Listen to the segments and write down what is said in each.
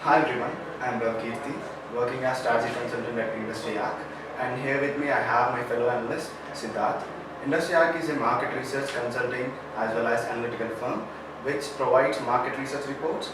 Hi everyone, I am Kirti, working as strategy consultant at Industry Arc, and here with me I have my fellow analyst Siddharth. Industry Arc is a market research consulting as well as analytical firm which provides market research reports,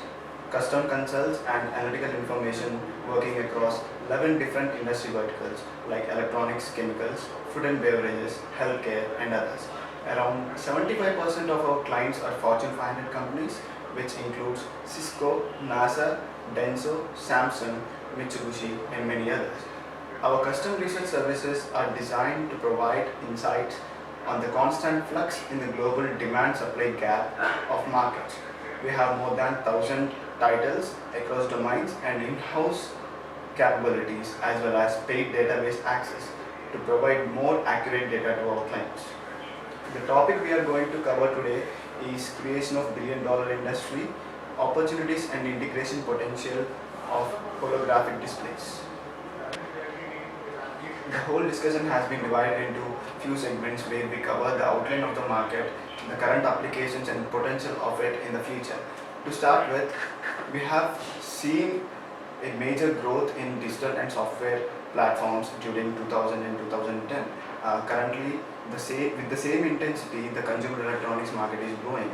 custom consults and analytical information working across 11 different industry verticals like electronics, chemicals, food and beverages, healthcare and others. Around 75% of our clients are Fortune 500 companies, which includes Cisco, NASA, Denso, Samsung, Mitsubishi, and many others. Our custom research services are designed to provide insights on the constant flux in the global demand-supply gap of markets. We have more than 1,000 titles across domains and in-house capabilities as well as paid database access to provide more accurate data to our clients. The topic we are going to cover today is creation of billion-dollar industry, opportunities and integration potential of holographic displays. The whole discussion has been divided into few segments where we cover the outline of the market, the current applications and potential of it in the future. To start with, we have seen a major growth in digital and software platforms during 2000 and 2010. Currently, with the same intensity, the consumer electronics market is growing.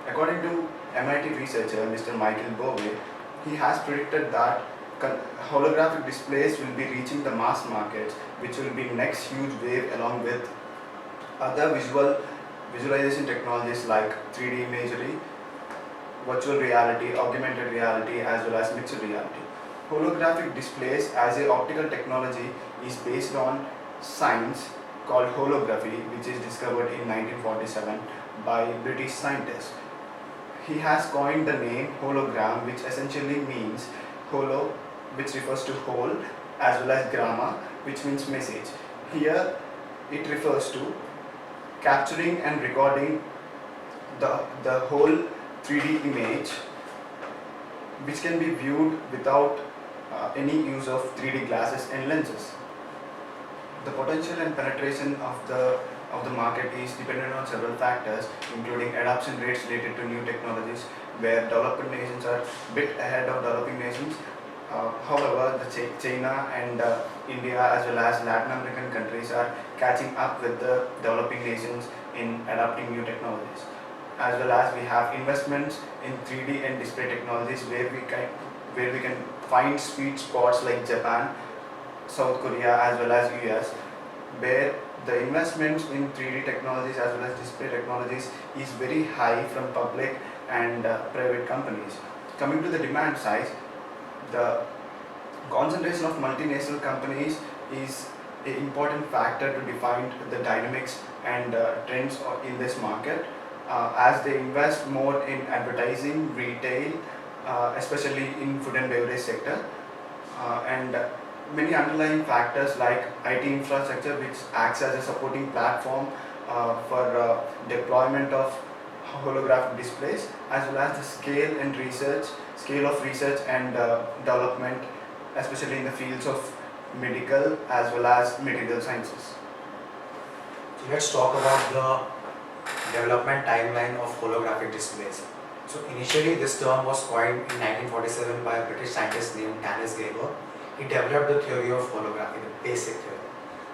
According to MIT researcher Mr. Michael Bove, he has predicted that holographic displays will be reaching the mass markets, which will be next huge wave along with other visualization technologies like 3D imagery, virtual reality, augmented reality, as well as mixed reality. Holographic displays as a optical technology is based on science called holography, which is discovered in 1947 by British scientists. He has coined the name hologram, which essentially means holo, which refers to whole, as well as gramma, which means message. Here it refers to capturing and recording the whole 3D image, which can be viewed without any use of 3D glasses and lenses. The potential and penetration of the market is dependent on several factors, including adoption rates related to new technologies, where developed nations are a bit ahead of developing nations. However, China and India as well as Latin American countries are catching up with the developing nations in adopting new technologies. As well as we have investments in 3D and display technologies where we can find sweet spots like Japan, South Korea as well as US, where the investments in 3D technologies as well as display technologies is very high from public and private companies. Coming to the demand side, the concentration of multinational companies is an important factor to define the dynamics and trends in this market, as they invest more in advertising, retail, especially in food and beverage sector, and many underlying factors like IT infrastructure, which acts as a supporting platform for deployment of holographic displays, as well as the scale of research and development, especially in the fields of medical as well as material sciences. So let's talk about the development timeline of holographic displays. So initially this term was coined in 1947 by a British scientist named Tanis Geiger. He developed the theory of holography, the basic theory.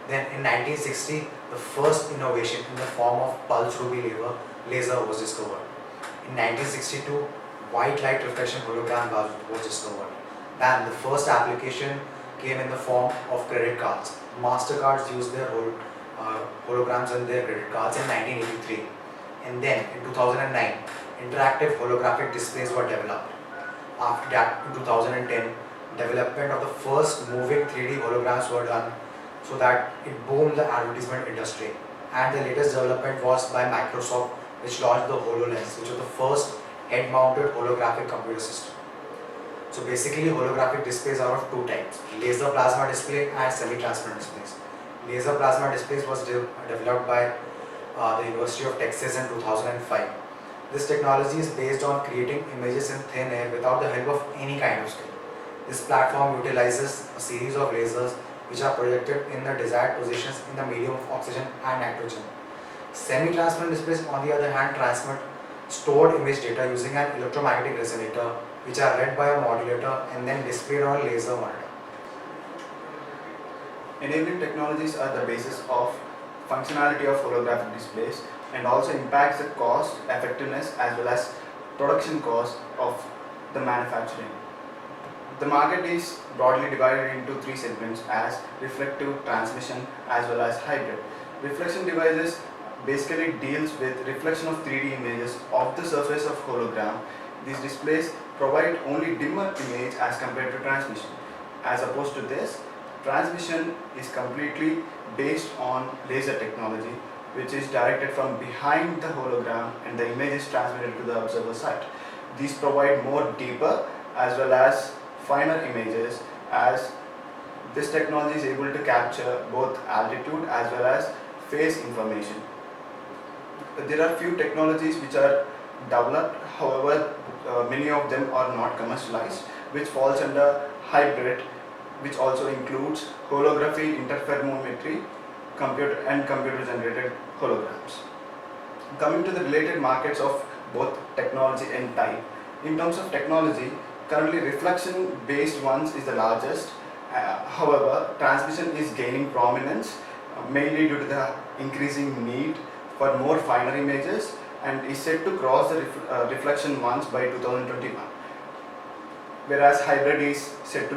Then in 1960, the first innovation in the form of pulse ruby laser was discovered. In 1962, white light reflection hologram bulb was discovered. Then the first application came in the form of credit cards. Mastercards used their holograms in their credit cards in 1983. And then in 2009, interactive holographic displays were developed. After that, in 2010, development of the first moving 3D holograms were done, so that it boomed the advertisement industry. And the latest development was by Microsoft, which launched the HoloLens, which was the first head-mounted holographic computer system. So basically, holographic displays are of two types: laser plasma display and semi-transparent displays. Laser plasma displays was developed by the University of Texas in 2005. This technology is based on creating images in thin air without the help of any kind of screen. This platform utilizes a series of lasers which are projected in the desired positions in the medium of oxygen and nitrogen. Semi-transparent displays, on the other hand, transmit stored image data using an electromagnetic resonator, which are read by a modulator and then displayed on a laser monitor. Enabling technologies are the basis of functionality of holographic displays and also impacts the cost, effectiveness as well as production cost of the manufacturing. The market is broadly divided into three segments as reflective, transmission as well as hybrid. Reflection devices basically deals with reflection of 3D images of the surface of hologram. These displays provide only dimmer image as compared to transmission. As opposed to this, transmission is completely based on laser technology, which is directed from behind the hologram and the image is transmitted to the observer site. These provide more deeper as well as finer images, as this technology is able to capture both altitude as well as phase information. There are few technologies which are developed, however many of them are not commercialized, which falls under hybrid, which also includes holography, interferometry, computer generated holograms. Coming to the related markets of both technology and type. In terms of technology, currently reflection based ones is the largest. However, transmission is gaining prominence mainly due to the increasing need for more finer images and is set to cross the reflection ones by 2021. Whereas hybrid is said to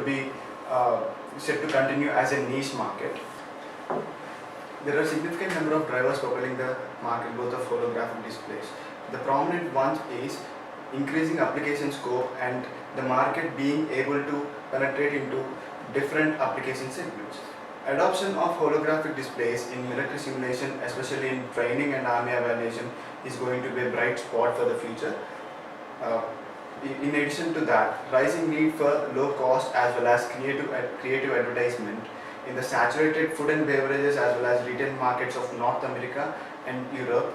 continue as a niche market. There are a significant number of drivers propelling the market growth of holographic displays. The prominent one is increasing application scope and the market being able to penetrate into different application segments. Adoption of holographic displays in military simulation, especially in training and army evaluation, is going to be a bright spot for the future. In addition to that, rising need for low cost as well as creative advertisement in the saturated food and beverages as well as retail markets of North America and Europe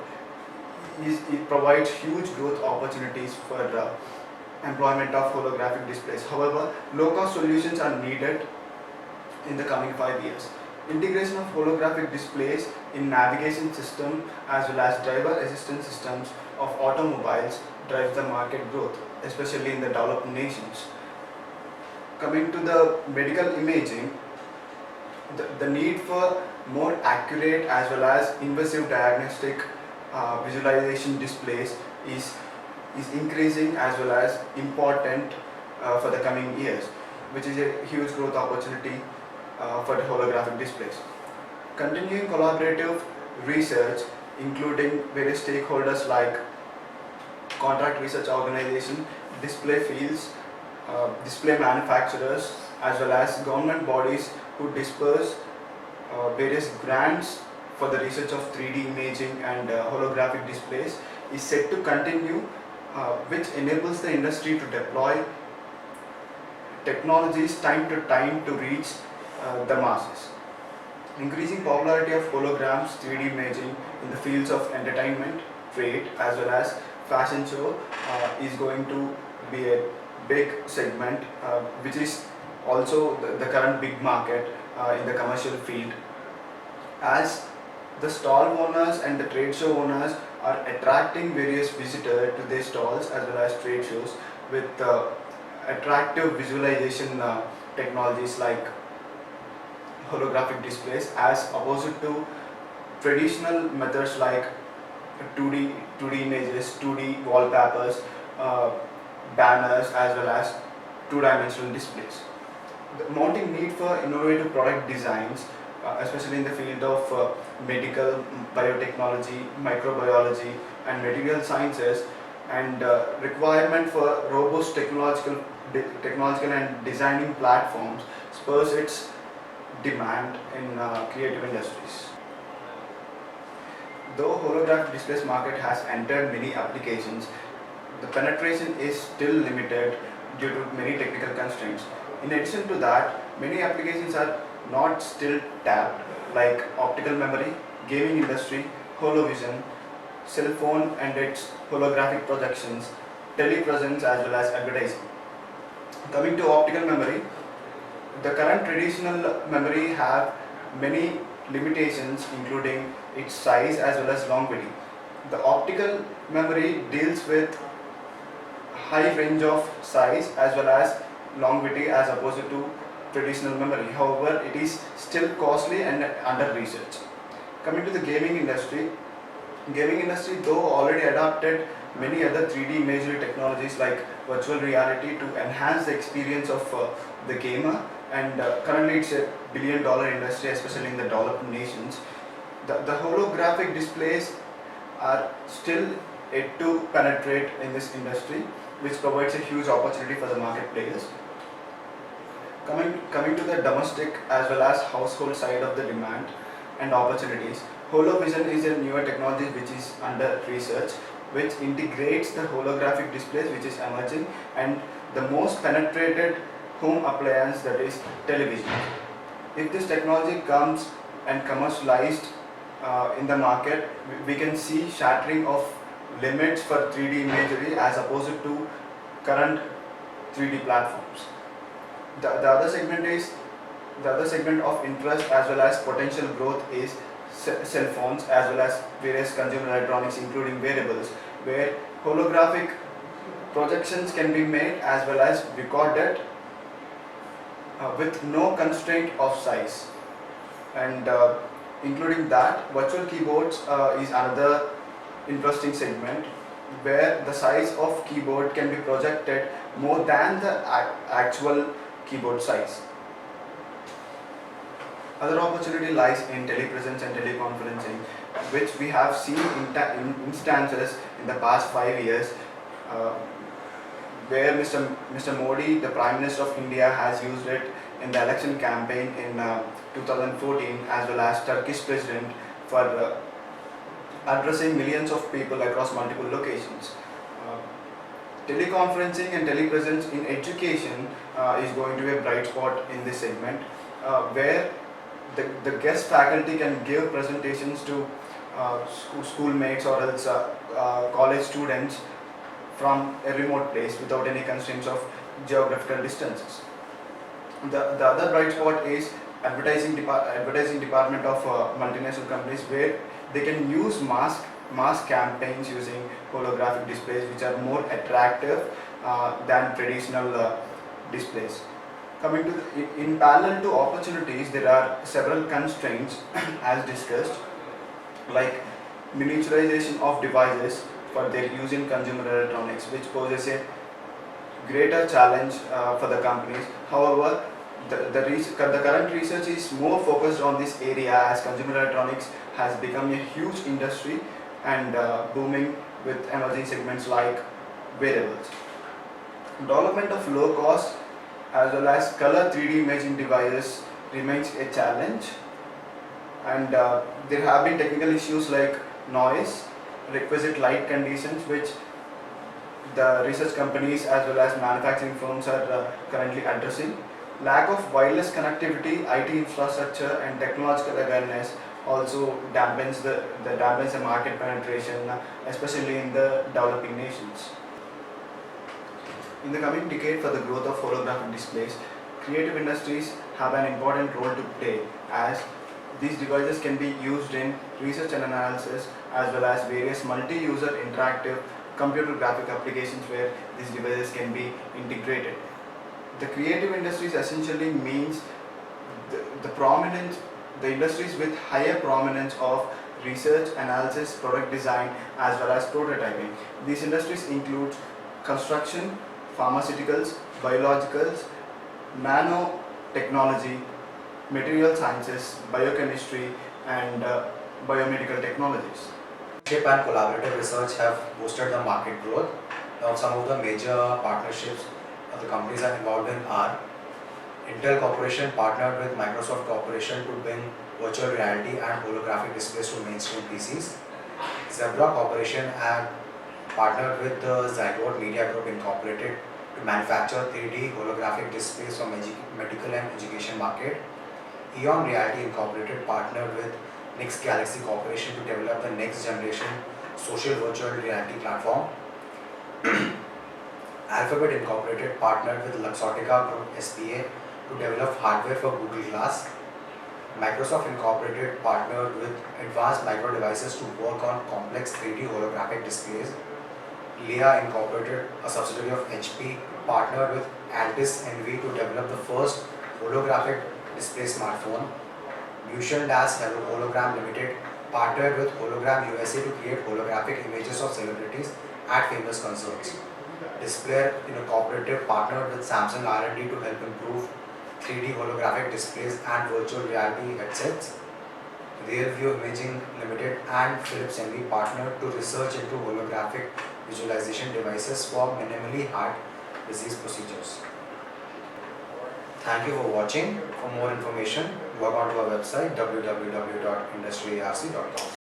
it provides huge growth opportunities for employment of holographic displays. However, low-cost solutions are needed in the coming 5 years. Integration of holographic displays in navigation system as well as driver assistance systems of automobiles drives the market growth, especially in the developed nations. Coming to the medical imaging, the need for more accurate as well as invasive diagnostic visualization displays is increasing as well as important for the coming years, which is a huge growth opportunity for the holographic displays. Continuing collaborative research, including various stakeholders like contract research organization, display fields, display manufacturers, as well as government bodies who disperse various grants for the research of 3D imaging and holographic displays, is set to continue, which enables the industry to deploy technologies time to time to reach the masses. Increasing popularity of holograms, 3D imaging in the fields of entertainment, trade, as well as fashion show is going to be a big segment, which is also the current big market in the commercial field, as the stall owners and the trade show owners are attracting various visitors to their stalls as well as trade shows with attractive visualization technologies like holographic displays, as opposed to traditional methods like 2D images, 2D wallpapers, banners, as well as two-dimensional displays. The mounting need for innovative product designs, especially in the field of medical, biotechnology, microbiology, and material sciences, and requirement for robust technological and designing platforms spurs its demand in creative industries. Though holographic displays market has entered many applications, the penetration is still limited due to many technical constraints. In addition to that, many applications are not still tapped, like optical memory, gaming industry, holovision, cell phone and its holographic projections, telepresence, as well as advertising. Coming to optical memory, the current traditional memory have many limitations, including its size as well as longevity. The optical memory deals with high range of size as well as longevity as opposed to traditional memory. However, it is still costly and under research. Coming to the gaming industry though already adopted many other 3D imagery technologies like virtual reality to enhance the experience of the gamer, and currently it's a billion-dollar industry, especially in the developed nations. The holographic displays are still yet to penetrate in this industry, which provides a huge opportunity for the market players. Coming to the domestic as well as household side of the demand and opportunities, HoloVision is a newer technology which is under research, which integrates the holographic displays which is emerging, and the most penetrated home appliance, that is television. If this technology comes and commercialized in the market, we can see shattering of limits for 3D imagery as opposed to current 3D platforms. The other segment is the other segment of interest as well as potential growth is cell phones as well as various consumer electronics including wearables, where holographic projections can be made as well as recorded with no constraint of size, and including that virtual keyboards is another interesting segment where the size of keyboard can be projected more than the actual keyboard size. Other opportunity lies in telepresence and teleconferencing, which we have seen in instances in the past 5 years, uh, where Mr. Modi, the Prime Minister of India, has used it in the election campaign in 2014, as well as Turkish President for addressing millions of people across multiple locations. Uh, Teleconferencing and telepresence in education is going to be a bright spot in this segment, where the guest faculty can give presentations to schoolmates or else college students from a remote place without any constraints of geographical distances. The other bright spot is advertising department of multinational companies, where they can use mass campaigns using holographic displays which are more attractive than traditional displays. Coming to in parallel to opportunities, there are several constraints as discussed, like miniaturization of devices for their use in consumer electronics, which poses a greater challenge for the companies. However, the current research is more focused on this area as consumer electronics has become a huge industry and booming with emerging segments like wearables. Development of low cost as well as color 3D imaging devices remains a challenge, and there have been technical issues like noise, requisite light conditions, which the research companies as well as manufacturing firms are currently addressing. Lack of wireless connectivity, IT infrastructure and technological awareness also dampens the market penetration, especially in the developing nations. In the coming decade, for the growth of holographic displays, creative industries have an important role to play, as these devices can be used in research and analysis as well as various multi-user interactive computer graphic applications where these devices can be integrated. The creative industries essentially means the industries with higher prominence of research, analysis, product design as well as prototyping. These industries include construction, pharmaceuticals, biologicals, nanotechnology, material sciences, biochemistry and biomedical technologies. Partnership and collaborative research have boosted the market growth. Now, some of the major partnerships the companies are involved in are Intel Corporation partnered with Microsoft Corporation to bring virtual reality and holographic displays to mainstream PCs. Zebra Corporation had partnered with the Zygote Media Group Incorporated to manufacture 3D holographic displays for medical and education market. Eon Reality Incorporated partnered with Nix Galaxy Corporation to develop the next generation social virtual reality platform. Alphabet Incorporated partnered with Luxottica Group SPA to develop hardware for Google Glass. Microsoft Incorporated partnered with Advanced Micro Devices to work on complex 3D holographic displays. Leia Incorporated, a subsidiary of HP, partnered with Altis NV to develop the first holographic display smartphone. Bhushan Das Hologram Limited partnered with Hologram USA to create holographic images of celebrities at famous concerts. Displayer Incorporated partnered with Samsung R&D to help improve 3D holographic displays and virtual reality headsets. Realview Imaging Limited and Philips NV partnered to research into holographic visualization devices for minimally heart disease procedures. Thank you for watching. For more information, log on to our website www.industryarc.com.